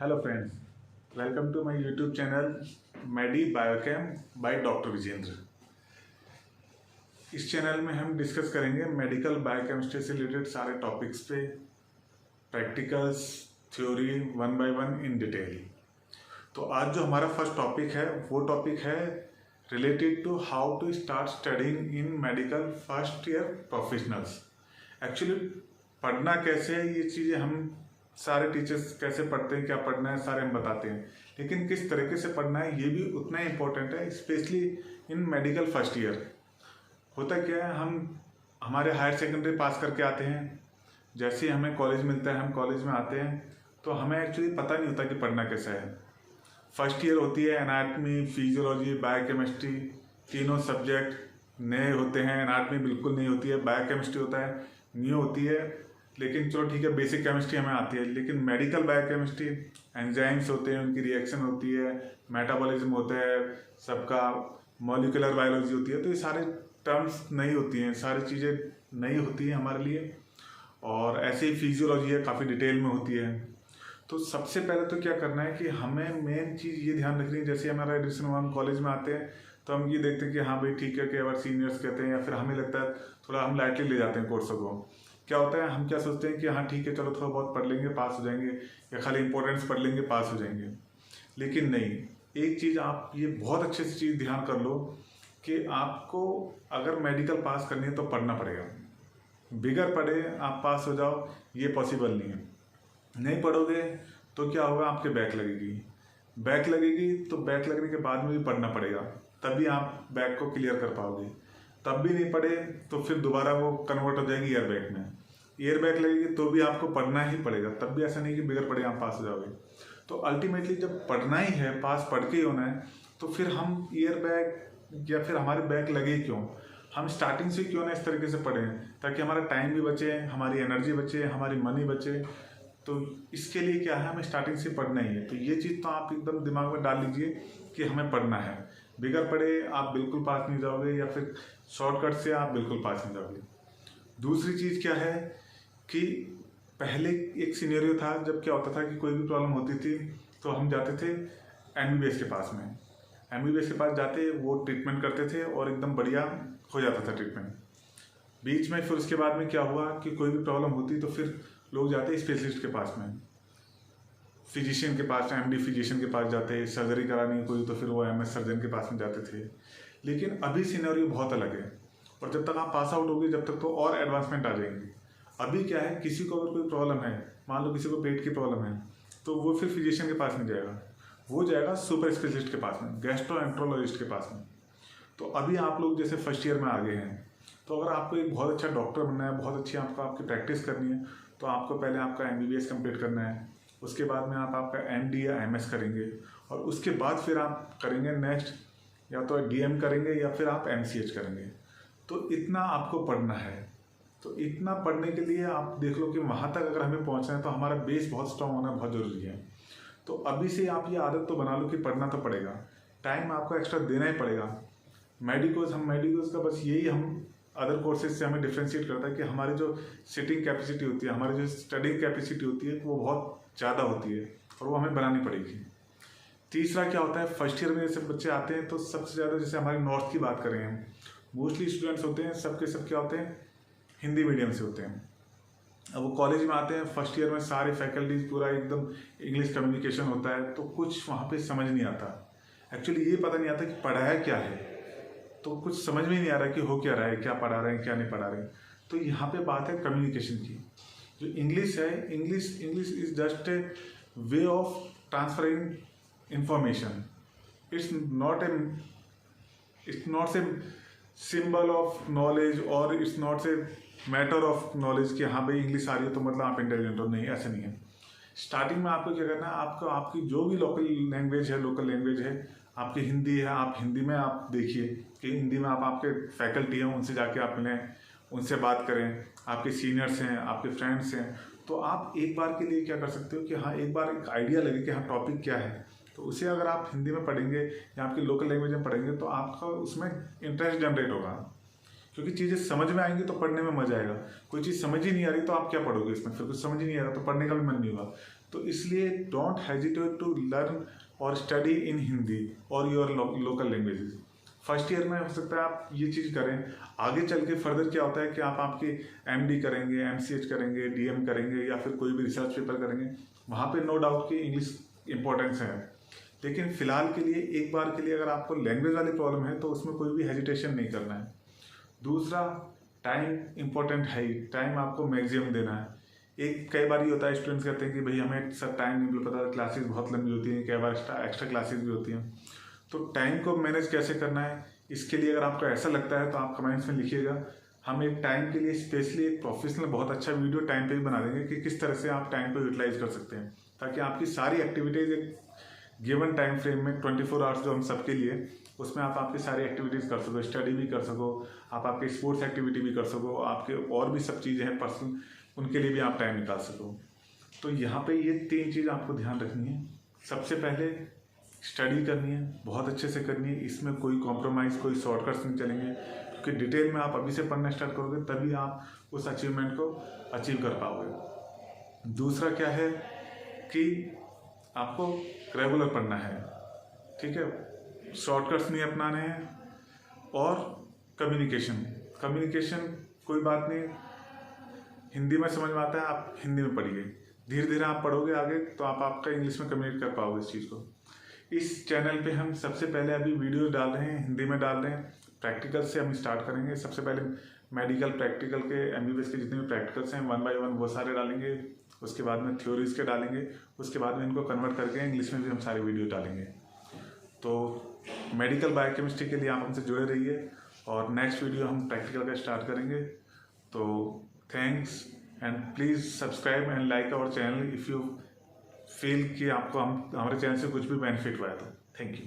Hello friends, welcome to my YouTube channel medi biochem by doctor Vijendra. इस channel में हम discuss करेंगे medical biochemistry से रिलेटेड सारे टॉपिक्स पे, practicals, theory one by one in detail. तो आज जो हमारा फर्स्ट टॉपिक है वो टॉपिक है related to how to start studying in medical first year professionals. Actually पढ़ना कैसे है, ये चीज़ें हम सारे टीचर्स कैसे पढ़ते हैं, क्या पढ़ना है, सारे हम बताते हैं, लेकिन किस तरीके से पढ़ना है ये भी उतना ही इम्पोर्टेंट है, specially in medical first year. होता क्या है, हम हमारे हायर सेकेंडरी पास करके आते हैं, जैसे ही हमें कॉलेज मिलता है हम कॉलेज में आते हैं तो हमें एक्चुअली पता नहीं होता कि पढ़ना कैसा है। फर्स्ट ईयर होती है, एनाटमी, फिजियोलॉजी, बायोकेमिस्ट्री, तीनों सब्जेक्ट नए होते हैं। एनाटमी बिल्कुल नहीं होती है, बायोकेमिस्ट्री होता है, न्यू होती है, लेकिन चलो ठीक है, बेसिक केमिस्ट्री हमें आती है। लेकिन मेडिकल बायोकेमिस्ट्री, एंजाइम्स होते हैं, उनकी रिएक्शन होती है, मेटाबॉलिज्म होता है सबका, मॉलिक्यूलर बायोलॉजी होती है, तो ये सारे टर्म्स नई होती हैं, सारी चीज़ें नई होती हैं हमारे लिए। और ऐसे ही फिजियोलॉजी है, काफ़ी डिटेल में होती है। तो सबसे पहले तो क्या करना है कि हमें मेन चीज़ ये ध्यान रखनी है, जैसे हमारा एडिशन हम कॉलेज में आते हैं तो हम ये देखते हैं कि हाँ भाई ठीक है, कि अगर सीनियर्स कहते हैं या फिर हमें लगता है थोड़ा हम लाइटली ले जाते हैं कोर्सों को। क्या होता है, हम क्या सोचते हैं कि हाँ ठीक है, चलो थोड़ा बहुत पढ़ लेंगे पास हो जाएंगे, या खाली इंपॉर्टेंस पढ़ लेंगे पास हो जाएंगे। लेकिन नहीं, एक चीज़ आप ये बहुत अच्छे से चीज़ ध्यान कर लो कि आपको अगर मेडिकल पास करनी है तो पढ़ना पड़ेगा। बिगर पढ़े आप पास हो जाओ, ये पॉसिबल नहीं है। नहीं पढ़ोगे तो क्या होगा, आपके बैक लगेगी। बैक लगेगी तो बैक लगने के बाद में भी पढ़ना पड़ेगा, तभी आप बैक को क्लियर कर पाओगे। तब भी नहीं पढ़े तो फिर दोबारा वो कन्वर्ट हो जाएगी ईयर बैक में। ईयर बैक लगेगी तो भी आपको पढ़ना ही पड़ेगा, तब भी ऐसा नहीं कि बिगर पढ़े आप पास हो जाओगे। तो अल्टीमेटली जब पढ़ना ही है, पास पढ़ के ही होना है, तो फिर हम ईयर बैक या फिर हमारे बैक लगे क्यों, हम स्टार्टिंग से क्यों ना इस तरीके से पढ़ें, ताकि हमारा टाइम भी बचे, हमारी एनर्जी बचे, हमारी मनी बचे। तो इसके लिए क्या है, हमें स्टार्टिंग से पढ़ना ही है। तो ये चीज़ तो आप एकदम दिमाग में डाल लीजिए कि हमें पढ़ना है। बिगर पढ़े आप बिल्कुल पास नहीं जाओगे, या फिर शॉर्टकट से आप बिल्कुल पास नहीं जाओगे। दूसरी चीज़ क्या है कि पहले एक सिनेरियो था जब क्या होता था कि कोई भी प्रॉब्लम होती थी तो हम जाते थे एमबीबीएस के पास में। एमबीबीएस के पास जाते, वो ट्रीटमेंट करते थे और एकदम बढ़िया हो जाता था ट्रीटमेंट। बीच में फिर उसके बाद में क्या हुआ कि कोई भी प्रॉब्लम होती तो फिर लोग जाते स्पेशलिस्ट के पास में, फिजिशियन के पास, एमडी फिजिशियन के पास जाते, सर्जरी करानी कोई तो फिर वो एमएस सर्जन के पास में जाते थे। लेकिन अभी सिनेरियो बहुत अलग है, और जब तक आप पास आउट होगे जब तक तो और एडवांसमेंट आ जाएंगे। अभी क्या है, किसी को अगर कोई प्रॉब्लम है, मान लो किसी को पेट की प्रॉब्लम है, तो वो फिर फिजिशियन के पास नहीं जाएगा, वो जाएगा सुपर स्पेशलिस्ट के पास में, गैस्ट्रोएंट्रोलॉजिस्ट के पास में। तो अभी आप लोग जैसे फर्स्ट ईयर में आ गए हैं, तो अगर आपको एक बहुत अच्छा डॉक्टर बनना है, बहुत अच्छी आपकी प्रैक्टिस करनी है, तो आपको पहले आपका एमबीबीएस कंप्लीट करना है। उसके बाद में आप आपका एमडी या एमएस करेंगे, और उसके बाद फिर आप करेंगे नेक्स्ट, या तो डीएम करेंगे या फिर आप एमसीएच करेंगे। तो इतना आपको पढ़ना है। तो इतना पढ़ने के लिए आप देख लो कि वहाँ तक अगर हमें पहुँचना है तो हमारा बेस बहुत स्ट्रांग होना बहुत ज़रूरी है। तो अभी से आप ये आदत तो बना लो कि पढ़ना तो पड़ेगा, टाइम आपको एक्स्ट्रा देना ही पड़ेगा। मेडिकोज का बस यही हम अदर कोर्सेज से हमें डिफ्रेंशिएट करता है कि हमारी जो सिटिंग कैपेसिटी होती है, हमारी जो स्टडिंग कैपेसिटी होती है, वो बहुत ज़्यादा होती है और वो हमें बनानी पड़ेगी। तीसरा क्या होता है, फर्स्ट ईयर में जैसे बच्चे आते हैं तो सबसे ज़्यादा, जैसे हमारे नॉर्थ की बात करें हम, मोस्टली स्टूडेंट्स होते हैं सबके सब क्या होते हैं, हिंदी मीडियम से होते हैं। अब वो कॉलेज में आते हैं, फर्स्ट ईयर में सारे फैकल्टीज पूरा एकदम इंग्लिश कम्युनिकेशन होता है, तो कुछ वहाँ पे समझ नहीं आता। एक्चुअली ये पता नहीं आता कि पढ़ाया क्या है, तो कुछ समझ में नहीं आ रहा कि हो क्या रहा है, क्या पढ़ा रहे हैं, क्या नहीं पढ़ा रहे हैं। तो यहाँ पे बात है कम्युनिकेशन की। जो इंग्लिश है, English is just a way of transferring information. It's not a symbol of knowledge, और it's not a matter of knowledge कि हाँ भाई इंग्लिश आ रही है तो मतलब आप इंटेलिजेंट हो। नहीं, ऐसा नहीं है। स्टार्टिंग में आपको क्या करना है, आपको आपकी जो भी लोकल लैंग्वेज है, आपकी हिंदी है, आप हिंदी में आप देखिए कि हिंदी में आप आपके फैकल्टी हैं उनसे जाके आप मिलें, उनसे बात करें, आपके सीनियर्स हैं, आपके फ्रेंड्स हैं। तो आप एक बार के लिए क्या कर सकते हो कि हाँ एक बार एक आइडिया लगे कि हाँ टॉपिक क्या है, तो उसे अगर आप हिंदी में पढ़ेंगे या आपकी लोकल लैंग्वेज में पढ़ेंगे तो आपका उसमें इंटरेस्ट जनरेट होगा, क्योंकि चीज़ें समझ में आएंगी तो पढ़ने में मजा आएगा। कोई चीज़ समझ ही नहीं आ रही तो आप क्या पढ़ोगे इसमें, फिर कुछ समझ ही नहीं आ रहा तो पढ़ने का भी मन नहीं होगा। तो इसलिए डोंट हेजिटेट टू लर्न और स्टडी इन हिंदी और your local languages. First year में हो सकता है आप ये चीज़ करें, आगे चल के फर्दर क्या होता है कि आप आपके एमडी करेंगे, एमसीएच करेंगे, डीएम करेंगे या फिर कोई भी रिसर्च पेपर करेंगे, वहाँ पे नो डाउट कि इंग्लिश इंपॉर्टेंस है। लेकिन फिलहाल के लिए एक बार के लिए अगर आपको लैंग्वेज वाली प्रॉब्लम है तो उसमें कोई भी हेजिटेशन नहीं करना है। दूसरा, टाइम इंपॉर्टेंट है ही, टाइम आपको मैक्सिमम देना है। कई बार ये होता है स्टूडेंट्स कहते हैं कि भाई हमें सर टाइम नहीं मिल पाता, क्लासेस बहुत लंबी होती हैं, कई बार एक्स्ट्रा क्लासेस भी होती हैं। तो टाइम को मैनेज कैसे करना है, इसके लिए अगर आपको ऐसा लगता है तो आप कमेंट्स में लिखिएगा। हम एक टाइम के लिए स्पेशली एक प्रोफेशनल बहुत अच्छा वीडियो टाइम पे भी बना देंगे कि किस तरह से आप टाइम को यूटिलाइज कर सकते हैं, ताकि आपकी सारी एक्टिविटीज़ एक गिवन टाइम फ्रेम में 24 आवर्स जो हम सबके लिए, उसमें आप आपकी सारी एक्टिविटीज़ कर सको, स्टडी भी कर सको, आप आपके स्पोर्ट्स एक्टिविटी भी कर सको, आपके और भी सब चीज़ें हैं पर्सनल, उनके लिए भी आप टाइम निकाल सको। तो यहाँ पे ये 3 चीज़ आपको ध्यान रखनी है। सबसे पहले स्टडी करनी है, बहुत अच्छे से करनी है, इसमें कोई कॉम्प्रोमाइज़, कोई शॉर्टकट्स नहीं चलेंगे, क्योंकि डिटेल में आप अभी से पढ़ना स्टार्ट करोगे तभी आप उस अचीवमेंट को अचीव कर पाओगे। दूसरा क्या है कि आपको रेगुलर पढ़ना है, ठीक है, शॉर्टकट्स नहीं अपनाने हैं। और कम्युनिकेशन कोई बात नहीं, हिंदी में समझ में आता है, आप हिंदी में पढ़िए, धीरे धीरे आप पढ़ोगे आगे तो आप आपका इंग्लिश में कम्युनिकेट कर पाओगे इस चीज़ को। इस चैनल पे हम सबसे पहले अभी वीडियोस डाल रहे हैं, हिंदी में डाल रहे हैं। प्रैक्टिकल से हम स्टार्ट करेंगे। सबसे पहले मेडिकल प्रैक्टिकल के एमबीबीएस के जितने भी प्रैक्टिकल्स हैं 1 बाय 1 वो सारे डालेंगे। उसके बाद में थ्योरीज के डालेंगे, उसके बाद में इनको कन्वर्ट करके इंग्लिश में भी हम सारे वीडियो डालेंगे। तो मेडिकल बायोकेमिस्ट्री के लिए आप हमसे जुड़े रहिए और नेक्स्ट वीडियो हम प्रैक्टिकल का स्टार्ट करेंगे। तो thanks and please subscribe and like our channel if you feel कि आपको हमारे चैनल से कुछ भी बेनिफिट हुआ है तो। Thank you.